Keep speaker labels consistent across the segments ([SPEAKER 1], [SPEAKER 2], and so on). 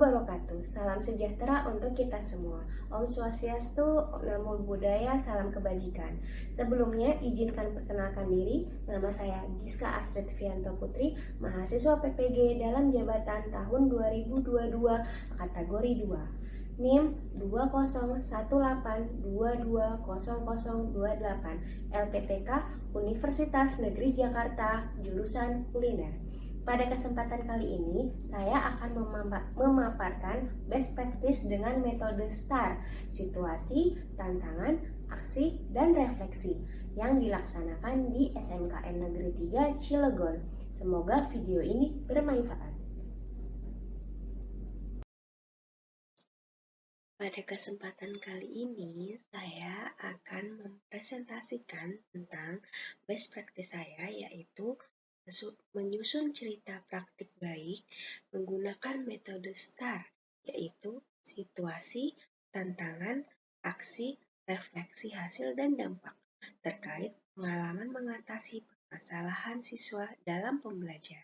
[SPEAKER 1] wabarakatuh. Salam sejahtera untuk kita semua. Om Swastiastu, Namo Buddhaya, salam kebajikan. Sebelumnya, izinkan perkenalkan diri. Nama saya Giska Astrid Fianto Putri, mahasiswa PPG dalam jabatan tahun 2022, kategori 2. NIM 2018220028, LPTK Universitas Negeri Jakarta, jurusan kuliner. Pada kesempatan kali ini, saya akan memaparkan best practice dengan metode STAR, situasi, tantangan, aksi, dan refleksi yang dilaksanakan di SMKN Negeri 3 Cilegon. Semoga video ini bermanfaat. Pada kesempatan kali ini, saya akan mempresentasikan tentang best practice saya, yaitu menyusun cerita praktik baik menggunakan metode STAR, yaitu situasi, tantangan, aksi, refleksi hasil, dan dampak terkait pengalaman mengatasi permasalahan siswa dalam pembelajaran.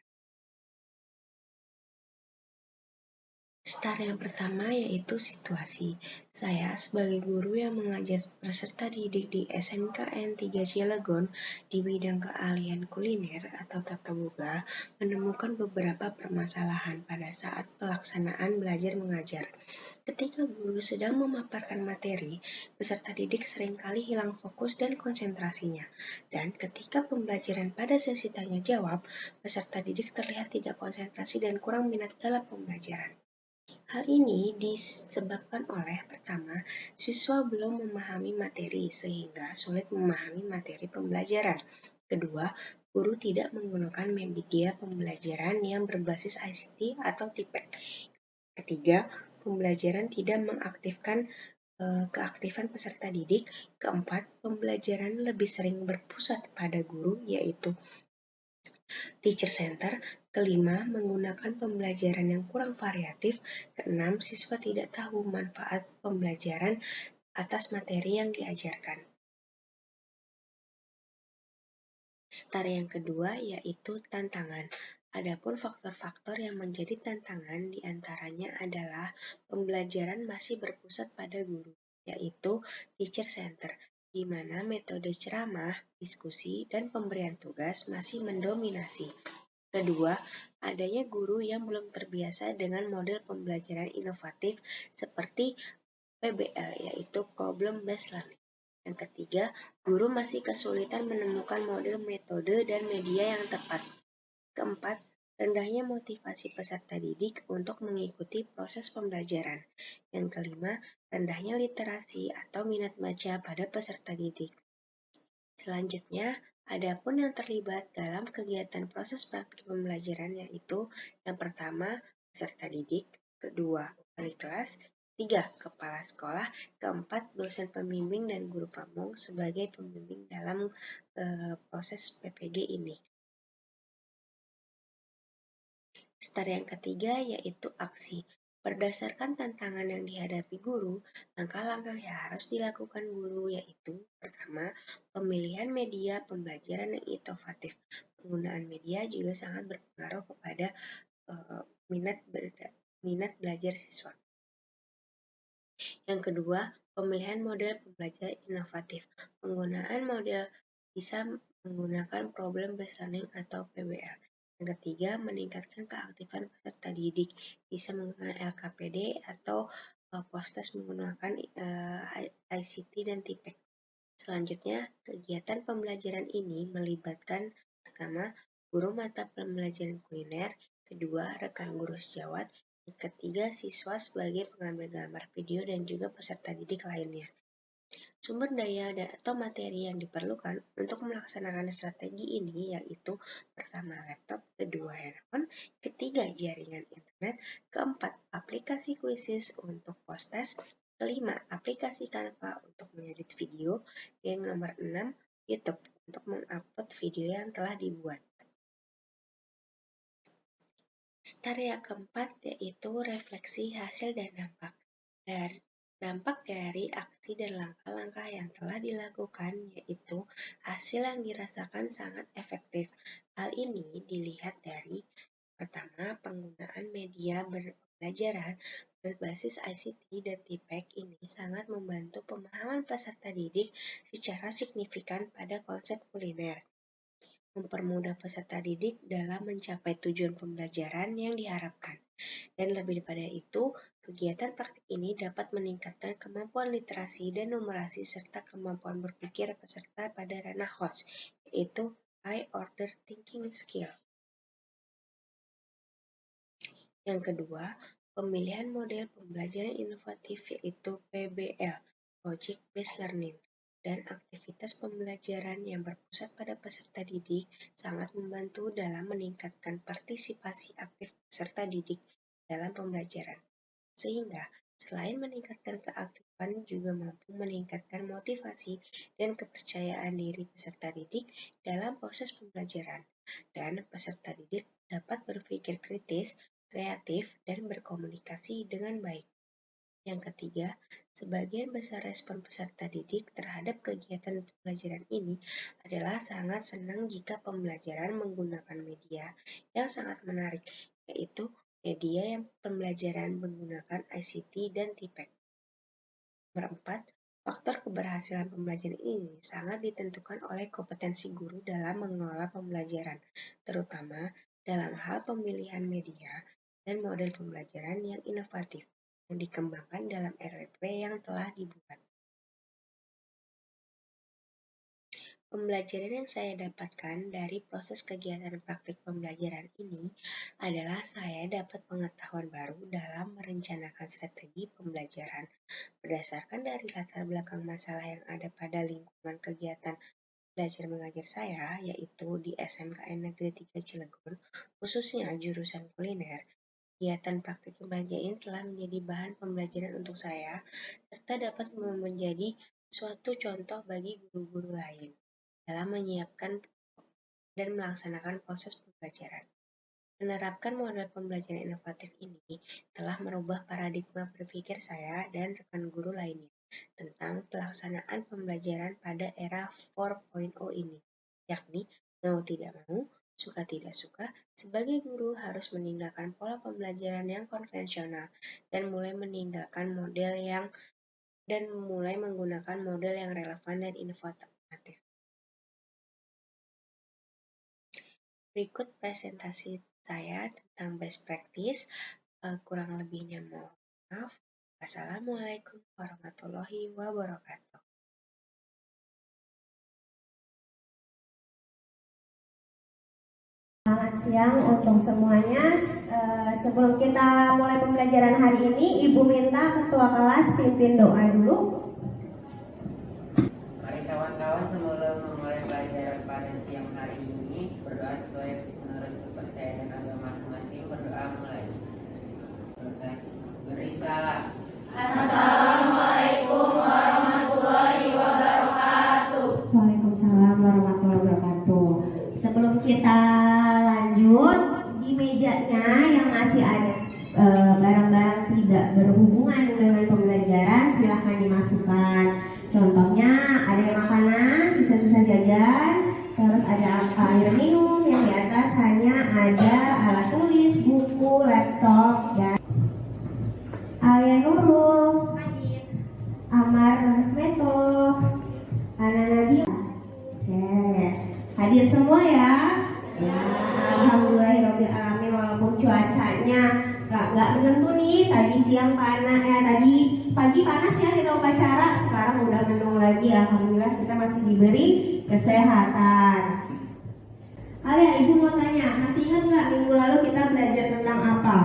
[SPEAKER 1] STAR yang pertama yaitu situasi. Saya sebagai guru yang mengajar peserta didik di SMKN 3 Cilegon di bidang keahlian kuliner atau tata boga menemukan beberapa permasalahan pada saat pelaksanaan belajar mengajar. Ketika guru sedang memaparkan materi, peserta didik seringkali hilang fokus dan konsentrasinya. Dan ketika pembelajaran pada sesi tanya jawab, peserta didik terlihat tidak konsentrasi dan kurang minat dalam pembelajaran. Hal ini disebabkan oleh, pertama, siswa belum memahami materi sehingga sulit memahami materi pembelajaran. Kedua, guru tidak menggunakan media pembelajaran yang berbasis ICT atau TIPEK. Ketiga, pembelajaran tidak mengaktifkan keaktifan peserta didik. Keempat, pembelajaran lebih sering berpusat pada guru, yaitu teacher center. Kelima, menggunakan pembelajaran yang kurang variatif. Keenam, siswa tidak tahu manfaat pembelajaran atas materi yang diajarkan. STAR yang kedua yaitu tantangan. Adapun faktor-faktor yang menjadi tantangan diantaranya adalah pembelajaran masih berpusat pada guru, yaitu teacher center, di mana metode ceramah, diskusi, dan pemberian tugas masih mendominasi. Kedua, adanya guru yang belum terbiasa dengan model pembelajaran inovatif seperti PBL, yaitu Problem Based Learning. Yang ketiga, guru masih kesulitan menemukan model metode dan media yang tepat. Keempat, rendahnya motivasi peserta didik untuk mengikuti proses pembelajaran. Yang kelima, rendahnya literasi atau minat baca pada peserta didik. Selanjutnya, adapun yang terlibat dalam kegiatan proses praktik pembelajaran yaitu yang pertama, peserta didik, kedua, wali kelas, tiga, kepala sekolah, keempat, dosen pembimbing dan guru pamong sebagai pembimbing dalam proses PPG ini. STAR yang ketiga yaitu aksi. Berdasarkan tantangan yang dihadapi guru, langkah-langkah yang harus dilakukan guru yaitu pertama, pemilihan media pembelajaran yang inovatif. Penggunaan media juga sangat berpengaruh kepada minat belajar siswa. Yang kedua, pemilihan model pembelajaran inovatif. Penggunaan model bisa menggunakan problem based learning atau PBL. Yang ketiga, meningkatkan keaktifan peserta didik, bisa menggunakan LKPD atau post-test menggunakan ICT dan TIPEK. Selanjutnya, kegiatan pembelajaran ini melibatkan pertama, guru mata pembelajaran kuliner, kedua, rekan guru sejawat, yang ketiga, siswa sebagai pengambil gambar video dan juga peserta didik lainnya. Sumber daya atau materi yang diperlukan untuk melaksanakan strategi ini yaitu pertama laptop, kedua handphone, ketiga jaringan internet, keempat aplikasi Quizzes untuk post-test, kelima aplikasi Canva untuk mengedit video, yang nomor 6 YouTube untuk mengupload video yang telah dibuat. STAR yang keempat yaitu refleksi hasil dan dampak. Dampak dari aksi dan langkah-langkah yang telah dilakukan yaitu hasil yang dirasakan sangat efektif. Hal ini dilihat dari pertama, penggunaan media pembelajaran berbasis ICT dan TPEC ini sangat membantu pemahaman peserta didik secara signifikan pada konsep kuliner, mempermudah peserta didik dalam mencapai tujuan pembelajaran yang diharapkan. Dan lebih daripada itu, kegiatan praktik ini dapat meningkatkan kemampuan literasi dan numerasi serta kemampuan berpikir peserta pada ranah HOTS, yaitu High Order Thinking Skill. Yang kedua, pemilihan model pembelajaran inovatif yaitu PBL, Project Based Learning, dan aktivitas pembelajaran yang berpusat pada peserta didik sangat membantu dalam meningkatkan partisipasi aktif peserta didik dalam pembelajaran. Sehingga, selain meningkatkan keaktifan juga mampu meningkatkan motivasi dan kepercayaan diri peserta didik dalam proses pembelajaran. Dan peserta didik dapat berpikir kritis, kreatif, dan berkomunikasi dengan baik. Yang ketiga, sebagian besar respon peserta didik terhadap kegiatan pembelajaran ini adalah sangat senang jika pembelajaran menggunakan media yang sangat menarik, yaitu media yang pembelajaran menggunakan ICT dan TPEC. Nomor 4, faktor keberhasilan pembelajaran ini sangat ditentukan oleh kompetensi guru dalam mengelola pembelajaran, terutama dalam hal pemilihan media dan model pembelajaran yang inovatif yang dikembangkan dalam RPP yang telah dibuat. Pembelajaran yang saya dapatkan dari proses kegiatan praktik pembelajaran ini adalah saya dapat pengetahuan baru dalam merencanakan strategi pembelajaran berdasarkan dari latar belakang masalah yang ada pada lingkungan kegiatan belajar mengajar saya, yaitu di SMKN Negeri 3 Cilegon, khususnya jurusan kuliner. Kegiatan praktik pembelajaran ini telah menjadi bahan pembelajaran untuk saya, serta dapat menjadi suatu contoh bagi guru-guru lain dalam menyiapkan dan melaksanakan proses pembelajaran. Menerapkan model pembelajaran inovatif ini telah merubah paradigma berpikir saya dan rekan guru lainnya tentang pelaksanaan pembelajaran pada era 4.0 ini, yakni mau tidak mau, suka tidak suka, sebagai guru harus meninggalkan pola pembelajaran yang konvensional dan mulai menggunakan model yang relevan dan inovatif. Berikut presentasi saya tentang best practice. Kurang lebihnya mohon maaf. Wassalamualaikum warahmatullahi wabarakatuh.
[SPEAKER 2] Selamat siang untuk semuanya. Sebelum kita mulai pembelajaran hari ini, Ibu minta ketua kelas pimpin doa dulu.
[SPEAKER 3] Mari kawan-kawan, sebelum memulai pelajaran pada siang hari ini, berdoa sesuai menurut kepercayaan agama masing-masing. Berdoa mulai. Beri salam.
[SPEAKER 4] Assalamualaikum warahmatullahi wabarakatuh.
[SPEAKER 2] Waalaikumsalam warahmatullahi wabarakatuh. Sebelum kita lanjut, di mejanya yang masih ada barang-barang tidak berhubungan dengan pembelajaran silahkan dimasukkan. Contohnya ada yang makanan, sisa-sisa jajan, terus ada air minum, yang di atas hanya ada alat tulis, buku, laptop, dan Alia Nurul, Amar Meto, Ana Nadia. Hadir semua ya? Ya, alhamdulillahirobbilalamin. Walaupun cuacanya nggak menentu nih, tadi siang panas tadi pagi panas ya kita upacara, sekarang udah mendung lagi. Alhamdulillah kita masih diberi kesehatan. Alia, ibu mau tanya, masih ingat nggak minggu lalu kita belajar tentang apa?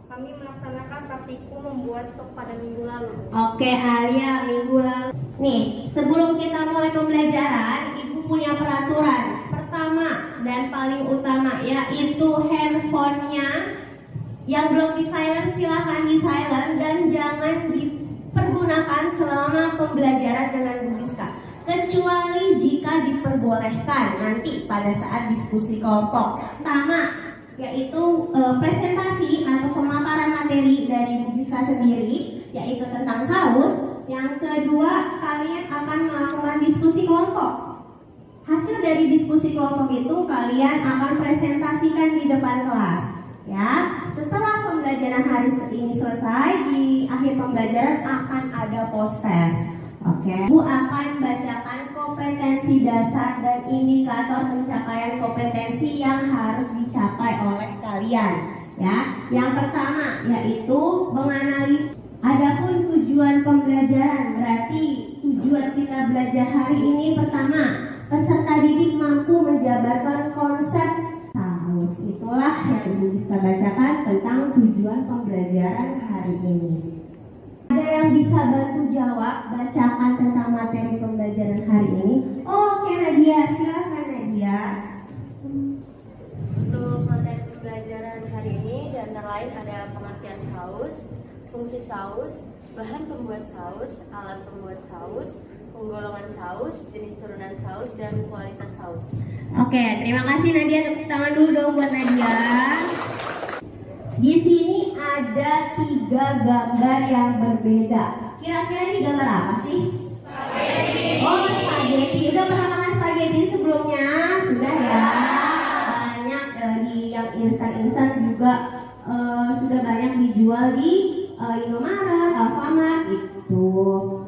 [SPEAKER 4] Kami melaksanakan praktikum membuat stok pada minggu lalu.
[SPEAKER 2] Oke, Alia, minggu lalu. Nih, sebelum kita mulai pembelajaran, ibu punya peraturan. Pertama dan paling utama yaitu handphonenya yang belum di silent silahkan di silent dan jangan dipergunakan selama pembelajaran dengan Bu Rizka, kecuali jika diperbolehkan nanti pada saat diskusi kelompok. Pertama yaitu presentasi atau pemaparan materi dari Bu Rizka sendiri, yaitu tentang saus. Yang kedua, kalian akan melakukan diskusi kelompok. Hasil dari diskusi kelompok itu kalian akan presentasikan di depan kelas. Ya, setelah pembelajaran hari ini selesai, di akhir pembelajaran akan ada post test. Oke, Ibu akan bacakan kompetensi dasar dan indikator pencapaian kompetensi yang harus dicapai oleh kalian. Ya, yang pertama yaitu menganalisis. Adapun tujuan pembelajaran, berarti tujuan kita belajar hari ini pertama, peserta didik mampu menjabarkan konsep saus. Itulah yang Ibu bisa bacakan tentang tujuan pembelajaran hari ini. Ada yang bisa bantu jawab, bacakan tentang materi pembelajaran hari ini? Oke Nadia, silakan Nadia.
[SPEAKER 5] Untuk materi pembelajaran hari ini di antara lain ada pengertian saus, fungsi saus, bahan pembuat saus, alat pembuat saus, penggolongan saus, jenis turunan saus, dan kualitas saus.
[SPEAKER 2] Oke, terima kasih Nadia. Tepuk tangan dulu dong buat Nadia. Di sini ada 3 gambar yang berbeda. Kira-kira ini gambar apa sih? Spaghetti. Oh, spaghetti. Udah pernah makan spaghetti sebelumnya? Sudah ya. Banyak di yang instan-instan juga sudah banyak dijual di Indomaret, Alfamart itu.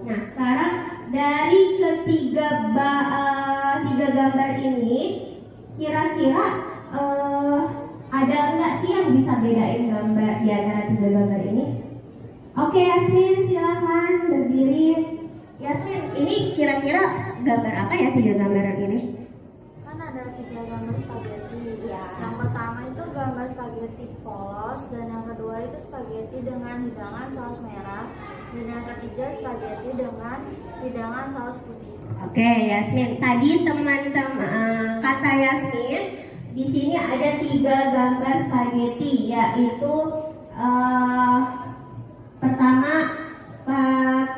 [SPEAKER 2] Nah, sekarang dari ketiga gambar ini, kira-kira ada nggak sih yang bisa bedain gambar di antara 3 gambar ini? Oke, Yasmin, silakan berdiri. Yasmin, ini kira-kira gambar apa ya 3 gambaran ini?
[SPEAKER 5] Kan ada 3 gambar spaghetti.
[SPEAKER 2] Ya.
[SPEAKER 5] Yang pertama itu gambar spaghetti polos, dan yang kedua itu spaghetti dengan hidangan saus merah, dan yang ketiga spaghetti dengan hidangan saus putih.
[SPEAKER 2] Oke, Yasmin. Tadi teman-teman kata Yasmin, di sini ada 3 gambar spaghetti, yaitu pertama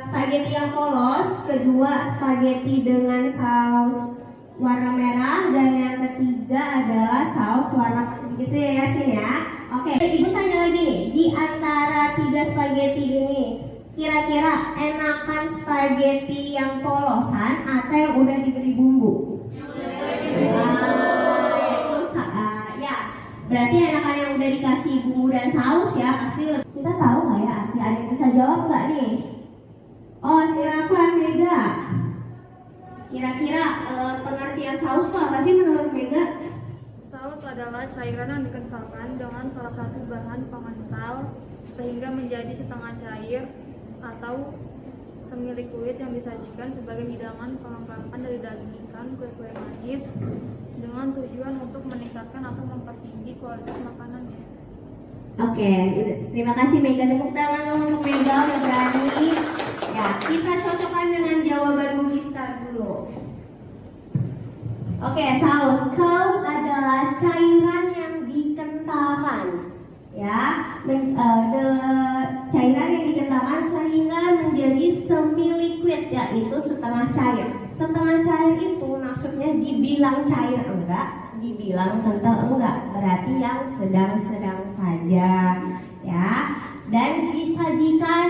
[SPEAKER 2] spaghetti yang polos, kedua spaghetti dengan saus warna merah, dan yang ketiga adalah saus warna putih. Gitu ya Yasmin ya. Oke, Ibu tanya lagi nih, di antara 3 spaghetti ini, kira-kira enakan spaghetti yang polosan atau yang udah diberi bumbu? Ya, berarti enakan yang udah dikasih bumbu dan saus ya. Pasti kita tahu nggak ya arti? Ada yang bisa jawab nggak nih? Oh, silakan Mega. Kira-kira pengertian saus itu apa sih menurut Mega?
[SPEAKER 4] Saus adalah cairan yang dikentalkan dengan salah satu bahan pengental sehingga menjadi setengah cair atau semi liquid yang disajikan sebagai hidangan kelengkapan dari daging ikan, kue-kue manis dengan tujuan untuk meningkatkan atau mempertinggi kualitas makanannya.
[SPEAKER 2] Oke, terima kasih Mega. Tepuk tangan untuk Mega udah berani. Ya, kita cocokkan dengan jawaban Bu Giska dulu. Oke, saus. Saus adalah cairan yang dikentalkan. Ya, cairan yang dikentalkan sehingga menjadi semi liquid, yaitu setengah cair. Setengah cair itu maksudnya dibilang cair enggak, dibilang kental enggak, berarti yang sedang-sedang saja, ya. Dan disajikan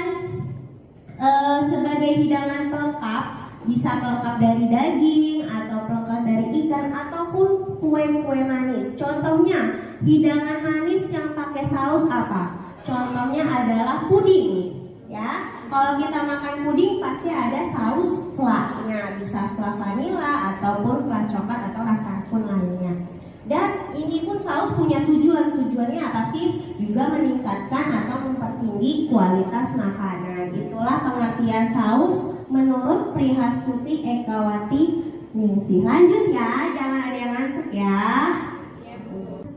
[SPEAKER 2] sebagai hidangan pelengkap, bisa pelengkap dari daging atau pelengkap dari ikan ataupun kue-kue manis. Contohnya hidangan manis yang pakai saus apa? Contohnya adalah puding, ya. Kalau kita makan puding pasti ada saus flaknya, bisa flak vanila ataupun flak coklat atau rasa pun lainnya. Dan ini pun saus punya tujuannya apa sih? Juga meningkatkan atau mempertinggi kualitas makanan. Itulah pengertian saus menurut Prihastuti Ekawati Ningsih. Lanjut ya, jangan ada yang ngantuk ya.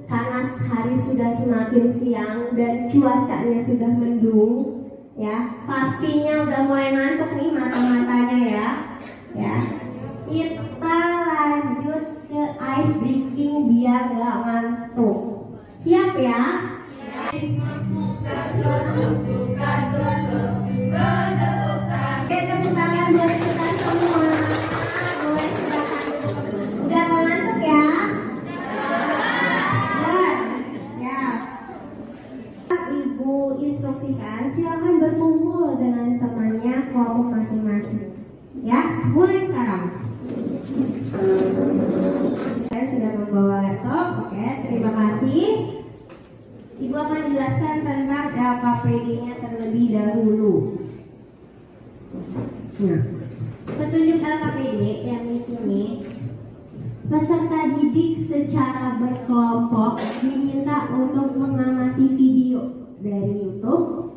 [SPEAKER 2] Karena hari sudah semakin siang dan cuacanya sudah mendung, ya pastinya udah mulai ngantuk nih mata-matanya ya. Ya, kita lanjut ke ice breaking biar gak ngantuk. Siap ya? Oke, tepuk tangan buat kita semua. Boleh silakan duduk. Udah gak ngantuk ya? Ya. Ibu instruksikan silakan berkumpul dengan temannya kelompok masing-masing. Ya, mulai sekarang. Saya sudah membawa laptop. Oke, terima kasih. Ibu akan jelaskan tentang LKPD-nya terlebih dahulu. Nah, petunjuk LKPD yang di sini, peserta didik secara berkelompok diminta untuk mengamati video dari YouTube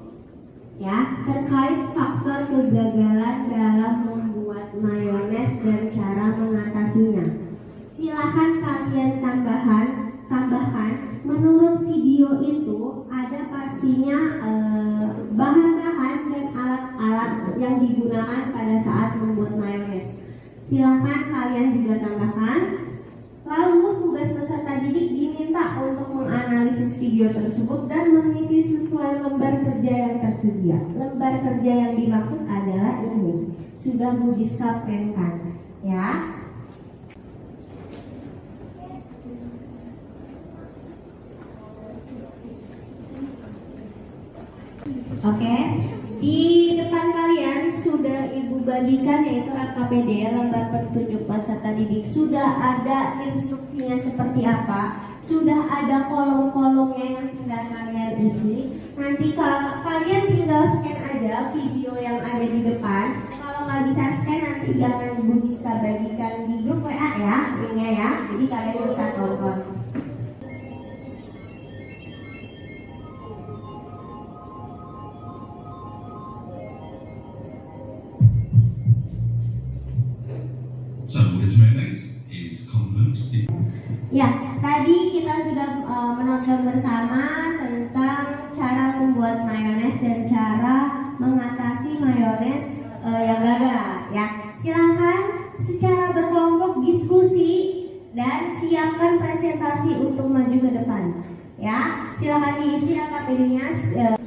[SPEAKER 2] ya terkait faktor kegagalan dalam membuat mayones dan cara mengatasinya. Silahkan kalian tambahkan menurut video itu ada pastinya bahan-bahan dan alat-alat yang digunakan pada saat membuat mayones. Silahkan kalian juga tambahkan. Lalu tugas peserta didik diminta untuk menganalisis video tersebut dan mengisi sesuai lembar kerja yang tersedia. Lembar kerja yang dimaksud adalah ini, sudah Bu Giska printkan, ya. Oke, di depan kalian sudah Ibu bagikan yaitu LKPD, lembar petunjuk peserta didik. Sudah ada instruksinya seperti apa, sudah ada kolom-kolomnya yang tinggal kalian isi. Nanti kalau kalian tinggal scan aja video yang ada di depan. Kalau nggak bisa scan nanti jangan Ibu bisa bagikan di grup WA ya, linknya ya. Jadi kalian bisa tonton.
[SPEAKER 6] So what is mayonnaise? It's condiment.
[SPEAKER 2] Ya, tadi kita sudah menonton bersama tentang cara membuat mayones dan cara mengatasi mayones yang gagal. Ya, silakan secara berkelompok diskusi dan siapkan presentasi untuk maju ke depan. Ya, silakan diisi LKPD-nya.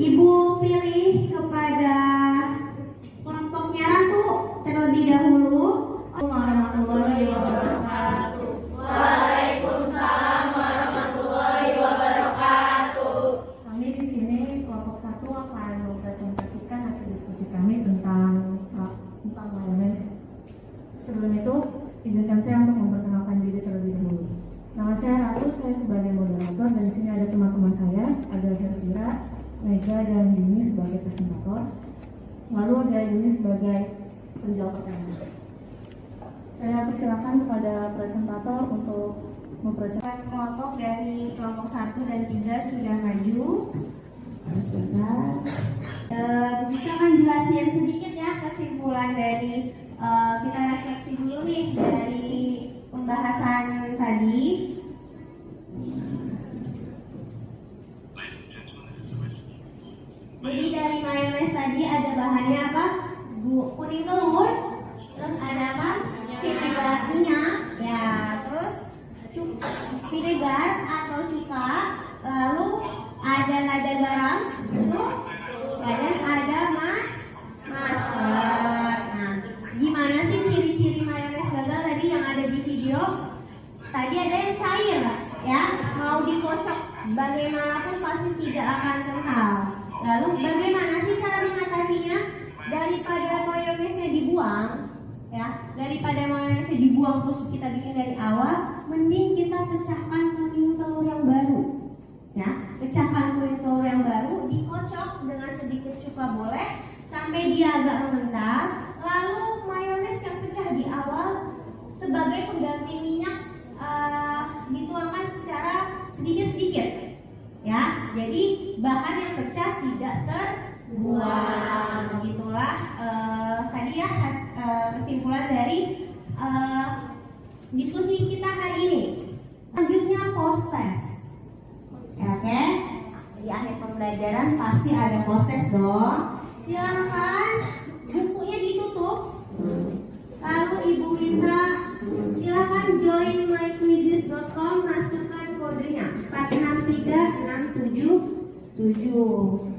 [SPEAKER 2] Ibu pilih kepada kelompoknya Ratu terlebih dahulu. Warahmatullahi wabarakatuh. Waalaikumsalam warahmatullahi wabarakatuh.
[SPEAKER 7] Kami di sini kelompok 1 akan mempresentasikan hasil diskusi kami tentang mayones. Sebelum itu, izinkan saya untuk memperkenalkan diri terlebih dahulu. Nama saya Ratu, saya sebagai moderator dan di sini ada teman-teman saya, ada Hersira, Mega dan Dini sebagai presentator. Lalu ada Dini sebagai penjawab pertanyaan. Saya persilakan kepada presentator untuk mempresentasikan.
[SPEAKER 2] Kelompok dari kelompok 1 dan 3 sudah maju. Bisa kan jelasin sedikit ya kesimpulan dari kita refleksi dulu nih dari pembahasan tadi. Jadi dari mayones tadi ada bahannya apa? Kuning telur, terus ada apa? Minyak, ya, terus vinegar atau cuka, lalu ada lada garam, itu, dan ada masker. Nah, gimana sih ciri-ciri mayones gagal tadi yang ada di video? Tadi ada yang cair, ya, mau dikocok bagaimanapun pasti tidak akan kental. Lalu bagaimana sih cara mengatasinya? Daripada mayonesnya dibuang, ya, daripada mayonesnya dibuang terus kita bikin dari awal, mending kita pecahkan kuning telur yang baru, ya, pecahkan kuning telur yang baru, dikocok dengan sedikit cuka boleh sampai dia agak mengental. Lalu mayones yang pecah di awal sebagai pengganti minyak dituangkan secara sedikit-sedikit. Ya, jadi bahan yang pecah tidak terbuang. Begitulah tadi ya kesimpulan dari diskusi kita hari ini. Selanjutnya post test. Ya, oke. Di akhir pembelajaran pasti ada post test dong. Silakan bukunya ditutup. Lalu Ibu minta silakan join myquizzes.com, masukkan kodenya 463677.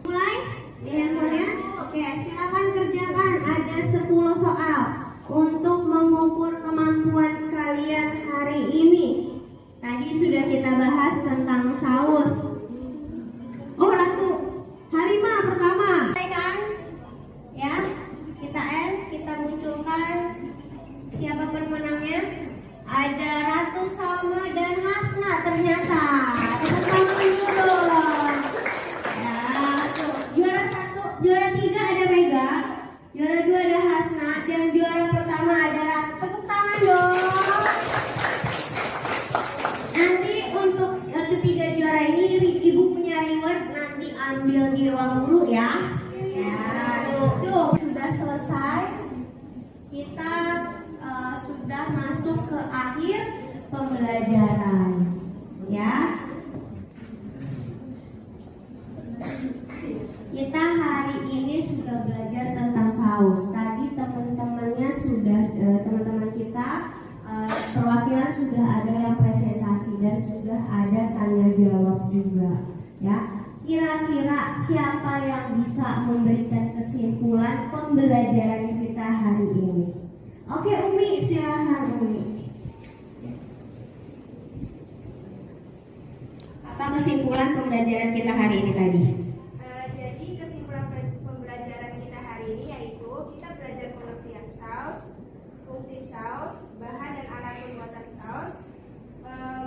[SPEAKER 2] Mulai di handphonenya. Oke, silakan kerjakan. Ada 10 soal untuk mengukur kemampuan kalian hari ini. Tadi sudah kita bahas tentang saus. Oh, Ratu Halimah pertama. Kan? Ya, kita munculkan siapa pemenangnya. Ada Ratu Salma dan Hasna ternyata. Tepuk tangan dulu. Ya, tuh. Juara 1, juara 3 ada Mega, juara 2 ada Hasna, dan juara pertama ada Ratu. Tepuk tangan dong. Nanti untuk ketiga juara ini Ibu punya reward, nanti ambil di ruang guru ya. Ya, tuh sudah selesai. Kita sudah masuk ke akhir pembelajaran. Ya. Kita hari ini sudah belajar tentang saus. Tadi teman-temannya sudah teman-teman kita perwakilan sudah ada yang presentasi dan sudah ada tanya jawab juga. Ya, kira-kira siapa yang bisa memberikan kesimpulan pembelajaran kita hari ini? Oke, Umi, silakan Umi. Apa kesimpulan pembelajaran kita hari ini tadi?
[SPEAKER 8] Jadi kesimpulan pembelajaran kita hari ini yaitu kita belajar pengertian saus, fungsi saus, bahan dan alat pembuatan saus,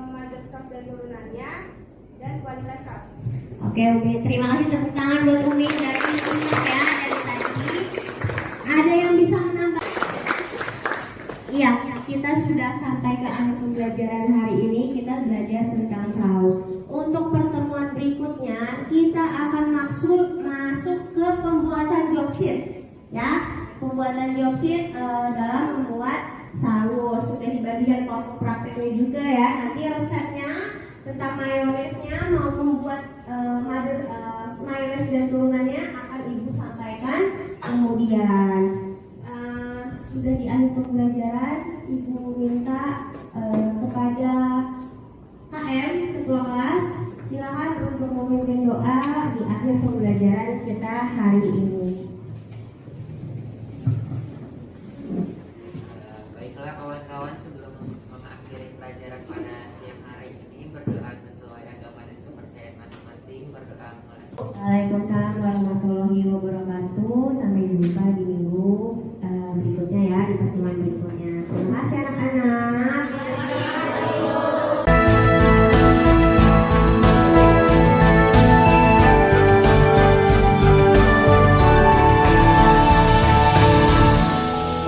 [SPEAKER 8] mengaduk saus dan turunannya, dan kualitas saus.
[SPEAKER 2] Oke, Umi, terima kasih, tepuk tangan buat Umi dari Umi ya dari tadi. Ada yang bisa menambah? Iya, kita sudah sampai ke akhir pembelajaran hari ini. Kita belajar tentang saus. Untuk pertemuan berikutnya kita akan masuk ke pembuatan dioksid, ya. Pembuatan dioksid dalam membuat saus. Sudah dibagikan kelompok prakteknya juga ya. Nanti resepnya tentang mayonesnya mau membuat mayones dan turunannya akan Ibu sampaikan kemudian. Sudah di akhir pembelajaran, Ibu minta kepada KM ketua kelas silakan untuk memimpin doa di akhir pembelajaran kita hari ini.